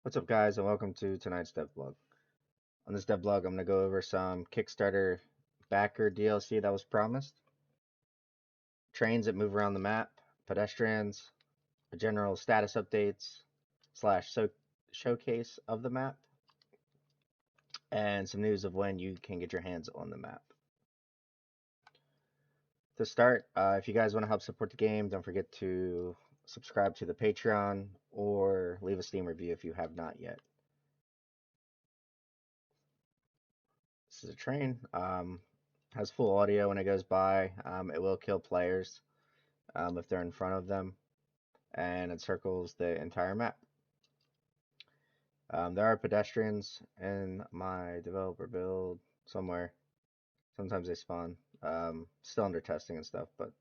What's up, guys, and welcome to tonight's devlog. On this devlog, I'm going to go over some Kickstarter backer DLC that was promised, trains that move around the map, pedestrians, a general status updates slash showcase of the map, and some news of when you can get your hands on the map. To start, if you guys want to help support the game, don't forget to subscribe to the Patreon or leave a Steam review if you have not yet. This is a train. Has full audio when it goes by. It will kill players if they're in front of them, and it circles the entire map. There are pedestrians in my developer build somewhere. Sometimes they spawn. Still under testing and stuff, but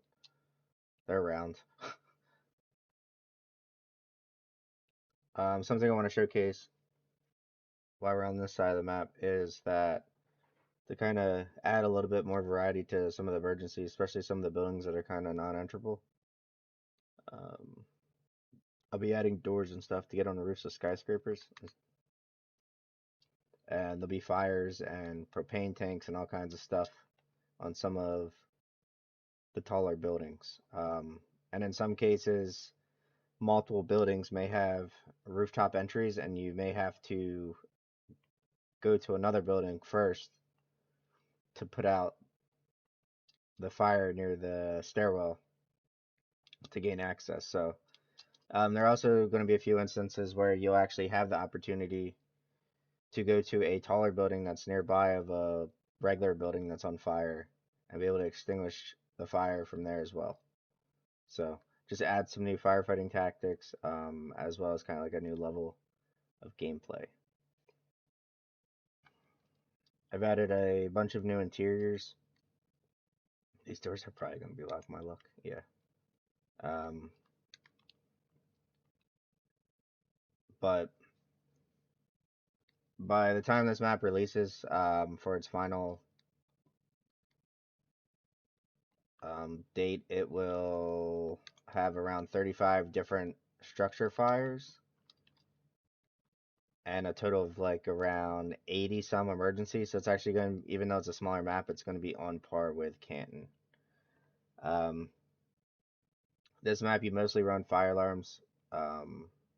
they're around. Something I want to showcase while we're on this side of the map is that to kind of add a little bit more variety to some of the emergencies, especially some of the buildings that are kind of non-enterable. Um, I'll be adding doors and stuff to get on the roofs of skyscrapers, and there'll be fires and propane tanks and all kinds of stuff on some of the taller buildings. And in some cases, multiple buildings may have rooftop entries, and you may have to go to another building first to put out the fire near the stairwell to gain access. So there are also going to be a few instances where you'll actually have the opportunity to go to a taller building that's nearby of a regular building that's on fire and be able to extinguish the fire from there as well. So just add some new firefighting tactics, as well as kind of like a new level of gameplay. I've added a bunch of new interiors. These doors are probably going to be locked, my luck. Yeah. Um, but by the time this map releases, for its final date, it will have around 35 different structure fires and a total of like around 80 some emergencies. So it's actually going to, even though it's a smaller map, it's going to be on par with Canton. Um, this map you mostly run fire alarms.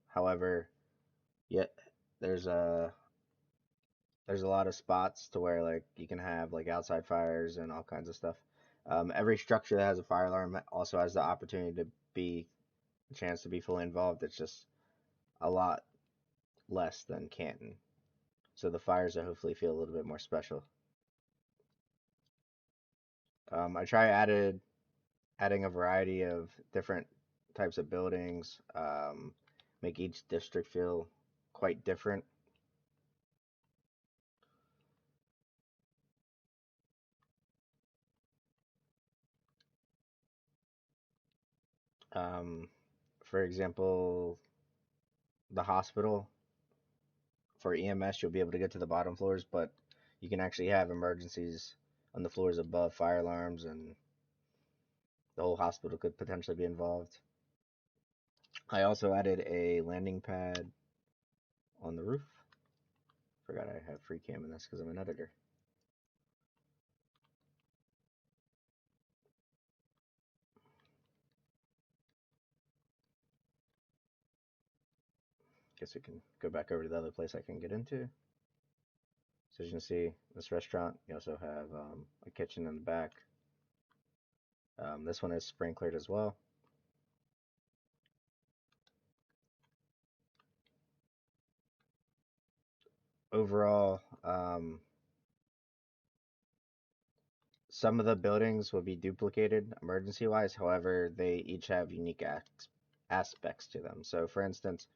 However, yeah, there's a there's a lot of spots to where like you can have like outside fires and all kinds of stuff. Every structure that has a fire alarm also has the opportunity to be a chance to be fully involved. It's just a lot less than Canton. So the fires will hopefully feel a little bit more special. I try adding a variety of different types of buildings, make each district feel quite different. Um, for example, the hospital for EMS, you'll be able to get to the bottom floors, but you can actually have emergencies on the floors above, fire alarms, and the whole hospital could potentially be involved. I also added a landing pad on the roof. Forgot I have free cam in this because I'm an editor. Guess we can go back over to the other place I can get into. So as you can see, this restaurant, you also have a kitchen in the back. This one is sprinklered as well. Overall, some of the buildings will be duplicated emergency-wise. However, they each have unique aspects to them. So for instance,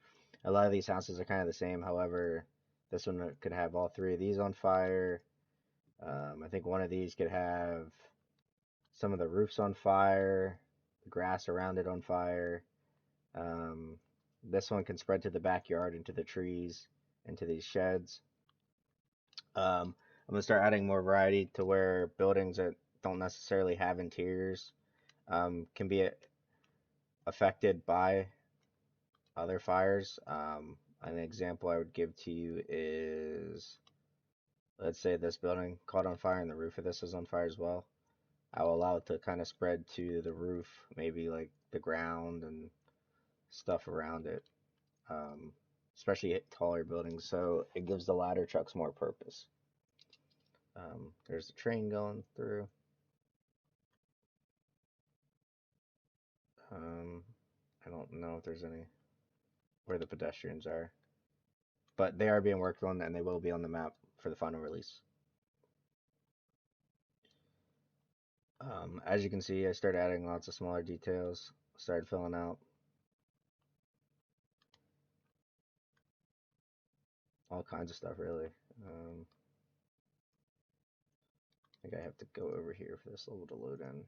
a lot of these houses are kind of the same. However, this one could have all three of these on fire. I think one of these could have some of the roofs on fire, the grass around it on fire. Um, this one can spread to the backyard, into the trees, into these sheds. I'm gonna start adding more variety to where buildings that don't necessarily have interiors can be affected by other fires. An example I would give to you is, let's say this building caught on fire and the roof of this is on fire as well. I will allow it to kind of spread to the roof, maybe like the ground and stuff around it, um, especially at taller buildings, so it gives the ladder trucks more purpose. There's a train going through. Um, I don't know if there's any where the pedestrians are, but they are being worked on and they will be on the map for the final release. As you can see, I started adding lots of smaller details, started filling out all kinds of stuff really. I think I have to go over here for this level to load in.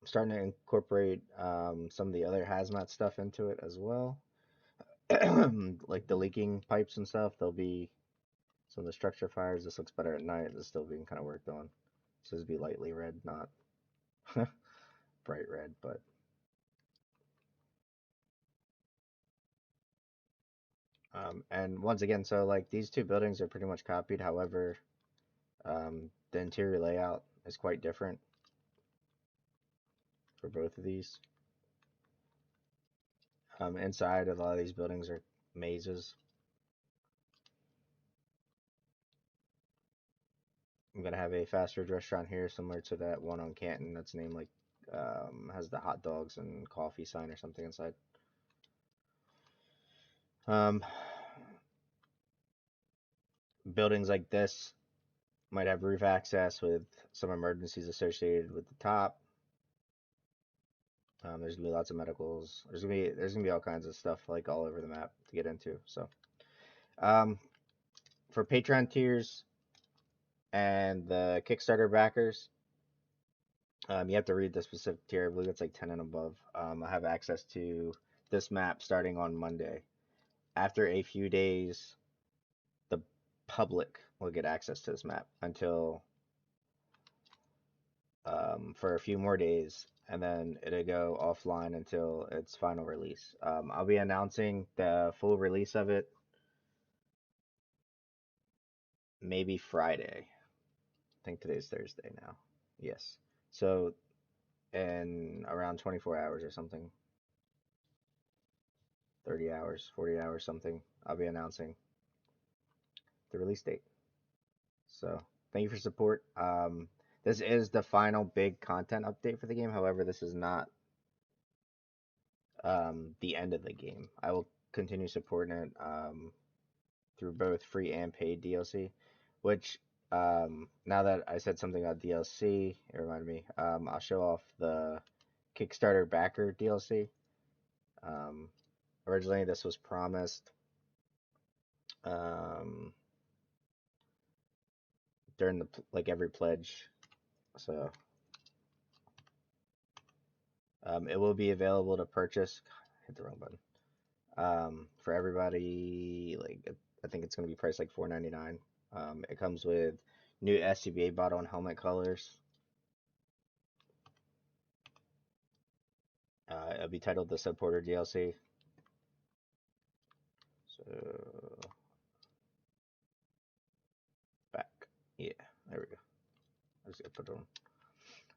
I'm starting to incorporate some of the other hazmat stuff into it as well. Like the leaking pipes and stuff, there'll be some of the structure fires. This looks better at night. This is still being kind of worked on. This is be lightly red, not bright red, but and once again, so like these two buildings are pretty much copied. However, the interior layout is quite different for both of these. Inside, a lot of these buildings are mazes. I'm gonna have a fast food restaurant here, similar to that one on Canton. That's named like has the hot dogs and coffee sign or something inside. Um, Buildings like this might have roof access with some emergencies associated with the top. There's gonna be lots of medicals. There's gonna be all kinds of stuff like all over the map to get into. So, um, for Patreon tiers and the Kickstarter backers, you have to read the specific tier. I believe it's like 10 and above. I have access to this map starting on Monday. After a few days, the public will get access to this map until for a few more days, and then it'll go offline until its final release. I'll be announcing the full release of it maybe Friday. I think today's Thursday now. Yes. So in around 24 hours or something, 30 hours, 40 hours, something, I'll be announcing the release date. So thank you for support. This is the final big content update for the game. However, this is not the end of the game. I will continue supporting it through both free and paid DLC, which now that I said something about DLC, it reminded me. I'll show off the Kickstarter backer DLC. Um, Originally, this was promised um, during the like every pledge, so it will be available to purchase. Hit the wrong button. For everybody, like I think it's gonna be priced like $4.99. It comes with new SCBA bottle and helmet colors. It'll be titled the Supporter DLC. So back, yeah, there we go. I just gotta put it on.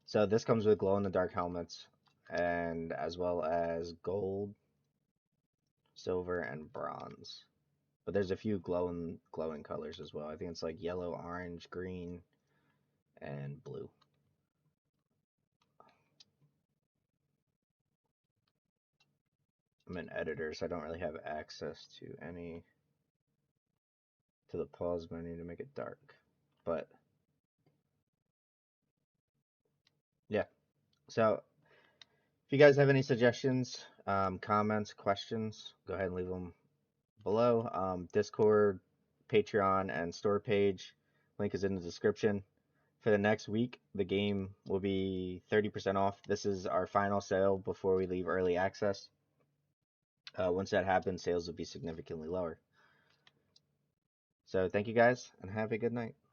So this comes with glow in the dark helmets, and as well as gold, silver, and bronze. But there's a few glowing colors as well. I think it's like yellow, orange, green, and blue. I'm an editor, so I don't really have access to the pause menu to make it dark. But yeah, so if you guys have any suggestions, comments, questions, go ahead and leave them below. Discord, Patreon, and store page link is in the description. For the next week, the game will be 30% off. This is our final sale before we leave early access. Once that happens, sales will be significantly lower. So thank you guys, and have a good night.